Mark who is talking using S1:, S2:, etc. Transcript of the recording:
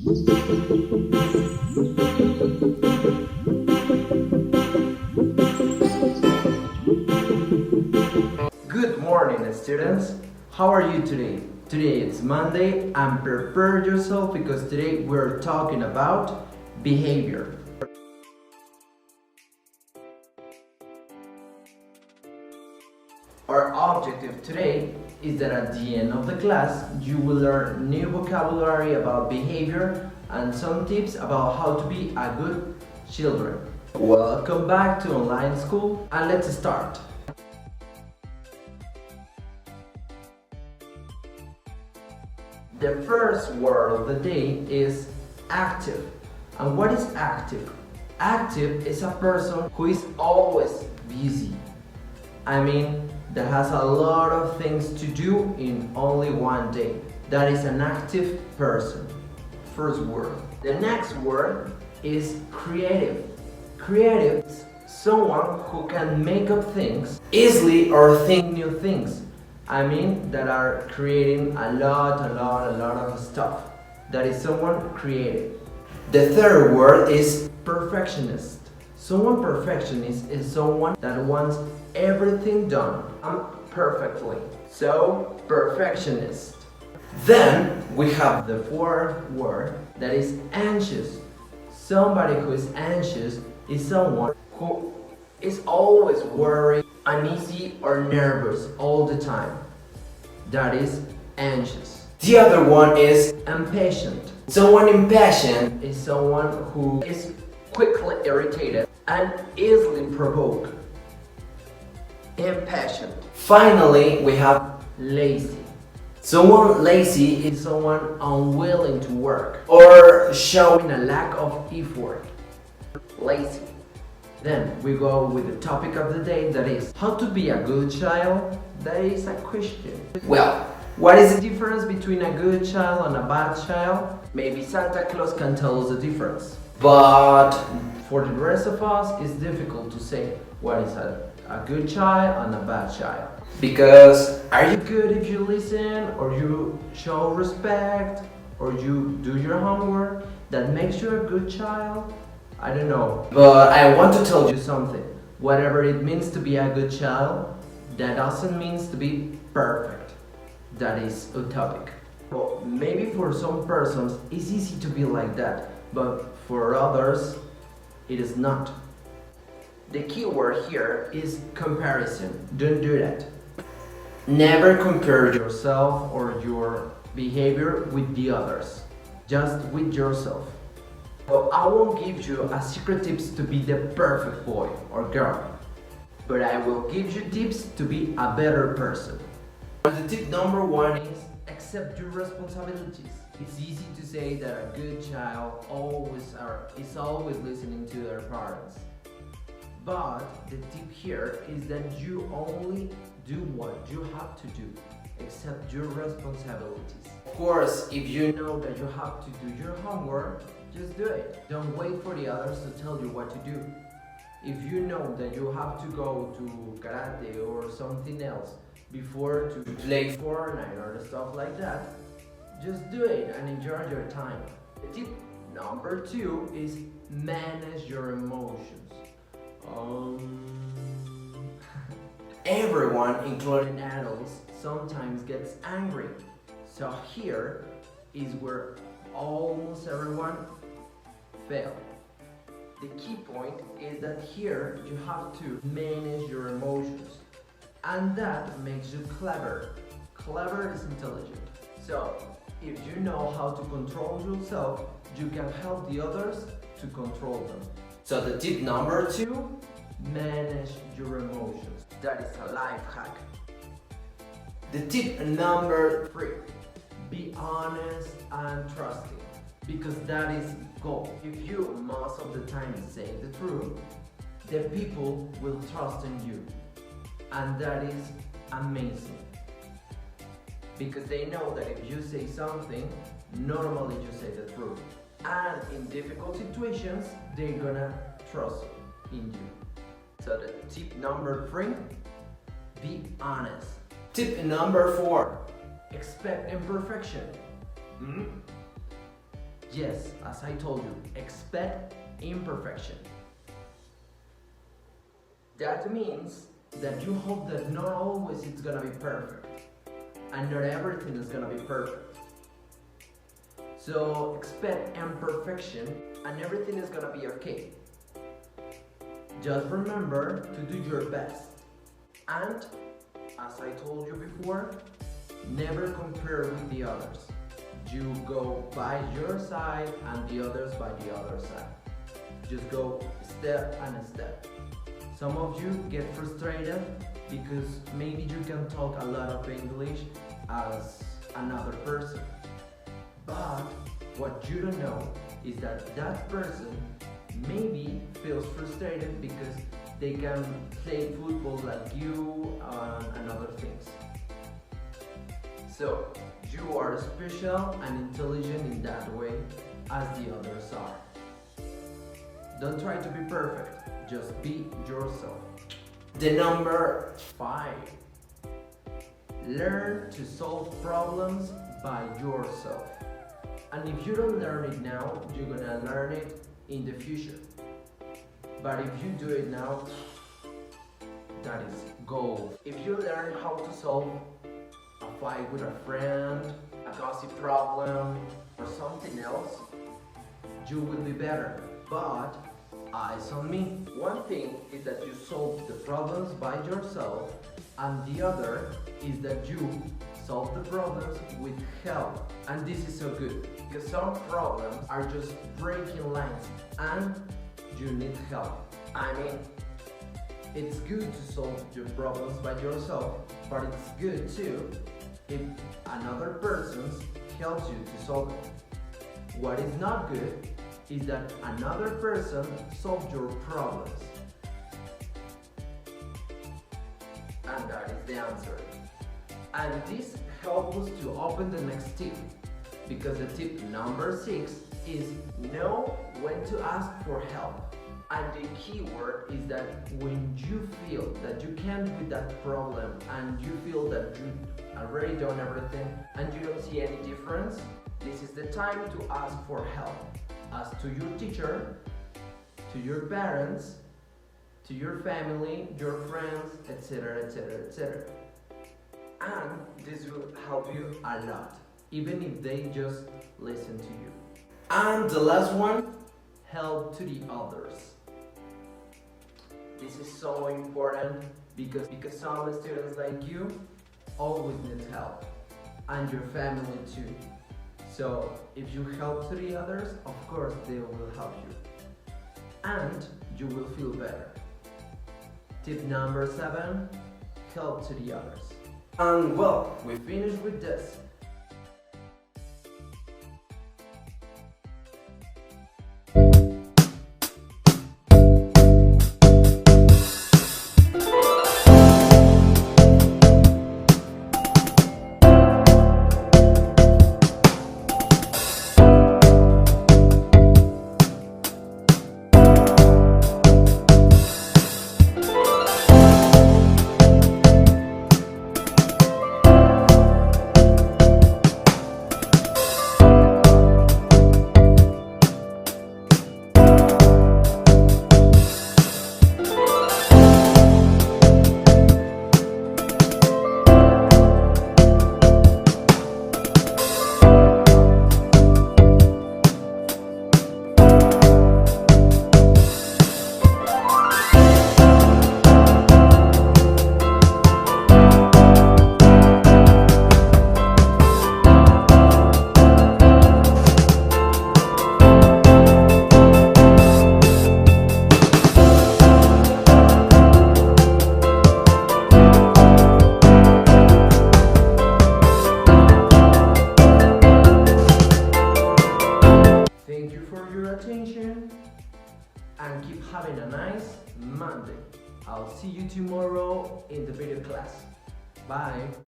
S1: Good morning, students. How are you today? Today it's Monday and prepare yourself because today we're talking about behavior. Our objective today is that at the end of the class you will learn new vocabulary about behavior and some tips about how to be a good children. Welcome back to online school and let's start. The first word of the day is active. And what is active? Active is a person who is always busy. That has a lot of things to do in only one day. That is an active person. First word. The next word is creative. Creative is someone who can make up things easily or think new things. That are creating a lot of stuff. That is someone creative. The third word is perfectionist. Someone perfectionist is someone that wants everything done perfectly. So, perfectionist. Then we have the fourth word that is anxious. Somebody who is anxious is someone who is always worried, uneasy or nervous all the time. That is anxious. The other one is impatient. Someone impatient is someone who is quickly irritated and easily provoked. Impatient. Finally, we have lazy. Someone lazy is someone unwilling to work or showing a lack of effort. Lazy. Then we go with the topic of the day, that is how to be a good child. That is a question. Well, what is the difference between a good child and a bad child? Maybe Santa Claus can tell us the difference. But for the rest of us, it's difficult to say what is a good child and a bad child. Because are you good if you listen, or you show respect, or you do your homework? That makes you a good child? I don't know. But I want to tell you something. Whatever it means to be a good child, that doesn't mean to be perfect. That is utopic. Well, maybe for some persons it's easy to be like that, but for others it is not. The key word here is comparison. Don't do that. Never compare yourself or your behavior with the others. Just with yourself. So I won't give you a secret tips to be the perfect boy or girl, but I will give you tips to be a better person. The tip number one is accept your responsibilities. It's easy to say that a good child is always listening to their parents. But the tip here is that you only do what you have to do. Accept your responsibilities. Of course, if you know that you have to do your homework, just do it. Don't wait for the others to tell you what to do. If you know that you have to go to karate or something else before to play Fortnite or stuff like that, just do it and enjoy your time. Tip number 2 is manage your emotions. Everyone, including adults, sometimes gets angry. So here is where almost everyone fails. The key point is that here you have to manage your emotions, and that makes you clever. Clever is intelligent. So if you know how to control yourself, you can help the others to control them. So the tip number 2, manage your emotions. That is a life hack. The tip number 3, be honest and trusting, because that is gold. If you most of the time say the truth, the people will trust in you, and that is amazing, because they know that if you say something, normally you say the truth, and in difficult situations they're gonna trust in you. So the tip number 3, be honest. Tip number 4, expect imperfection. Yes, as I told you, expect imperfection. That means that you hope that not always it's gonna be perfect, and not everything is gonna be perfect. So expect imperfection and everything is gonna be okay. Just remember to do your best. And as I told you before, never compare with the others. You go by your side and the others by the other side. Just go step and step. Some of you get frustrated because maybe you can talk a lot of English as another person. But what you don't know is that that person maybe feels frustrated because they can play football like you and other things. So you are special and intelligent in that way as the others are. Don't try to be perfect, just be yourself. The number 5. Learn to solve problems by yourself. And if you don't learn it now, you're gonna learn it in the future. But if you do it now, that is gold. If you learn how to solve a fight with a friend, a gossip problem, or something else, you will be better. But eyes on me. One thing is that you solve the problems by yourself, and the other is that you solve the problems with help. And this is so good because some problems are just breaking lines and you need help. I mean, it's good to solve your problems by yourself, but it's good too if another person helps you to solve it. What is not good is that another person solves your problems. And that is the answer. And this helps us to open the next tip, because the tip number 6 is know when to ask for help. And the key word is that when you feel that you can't with that problem and you feel that you already done everything and you don't see any difference, this is the time to ask for help. Ask to your teacher, to your parents, to your family, your friends, etc, etc, etc. And this will help you a lot, even if they just listen to you. And the last one, help to the others. This is so important because some students like you always need help, and your family too. So if you help to the others, of course they will help you, and you will feel better. Tip number 7, help to the others. And well, we finished with this. Attention and keep having a nice Monday. I'll see you tomorrow in the video class. Bye.